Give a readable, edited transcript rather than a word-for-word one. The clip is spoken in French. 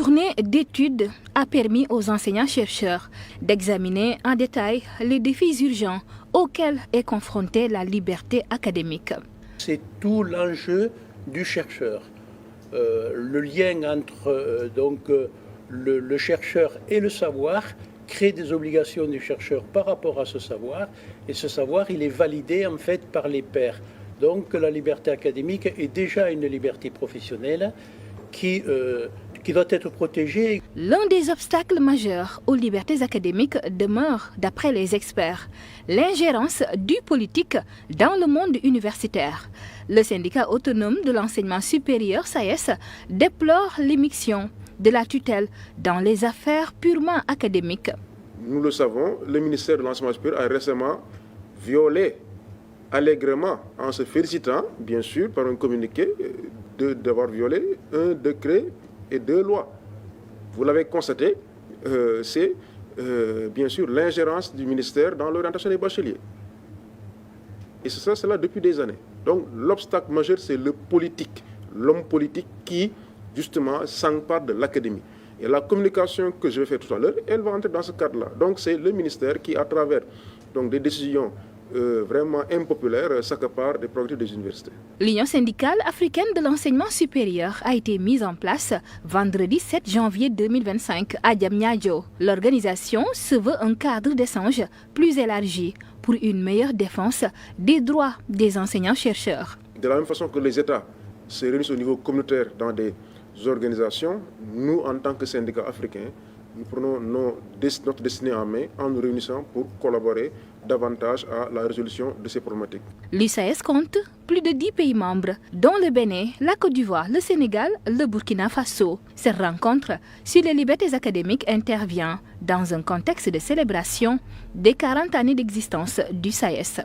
journée d'études a permis aux enseignants-chercheurs d'examiner en détail les défis urgents auxquels est confrontée la liberté académique. C'est tout l'enjeu du chercheur. Le lien entre le chercheur et le savoir crée des obligations du chercheur par rapport à ce savoir, et ce savoir il est validé en fait par les pairs. Donc la liberté académique est déjà une liberté professionnelle qui doit être protégée. L'un des obstacles majeurs aux libertés académiques demeure, d'après les experts, l'ingérence du politique dans le monde universitaire. Le syndicat autonome de l'enseignement supérieur, SAES, déplore l'émission de la tutelle dans les affaires purement académiques. Nous le savons, le ministère de l'enseignement supérieur a récemment violé allègrement, en se félicitant, bien sûr, par un communiqué, d'avoir violé un décret et deux lois. Vous l'avez constaté, c'est bien sûr l'ingérence du ministère dans l'orientation des bacheliers. Et c'est là depuis des années. Donc l'obstacle majeur, c'est le politique, l'homme politique qui, justement, s'empare de l'académie. Et la communication que je vais faire tout à l'heure, elle va entrer dans ce cadre-là. Donc c'est le ministère qui, à travers des décisions vraiment impopulaires, s'accapare des prérogatives des universités. L'Union syndicale africaine de l'enseignement supérieur a été mise en place vendredi 7 janvier 2025 à Diamniadio. L'organisation se veut un cadre d'échange plus élargi pour une meilleure défense des droits des enseignants-chercheurs. De la même façon que les États se réunissent au niveau communautaire dans des organisations, nous, en tant que syndicats africains, nous prenons notre destinée en main en nous réunissant pour collaborer davantage à la résolution de ces problématiques. L'USAES compte plus de 10 pays membres, dont le Bénin, la Côte d'Ivoire, le Sénégal, le Burkina Faso. Cette rencontre sur les libertés académiques intervient dans un contexte de célébration des 40 années d'existence du SAES.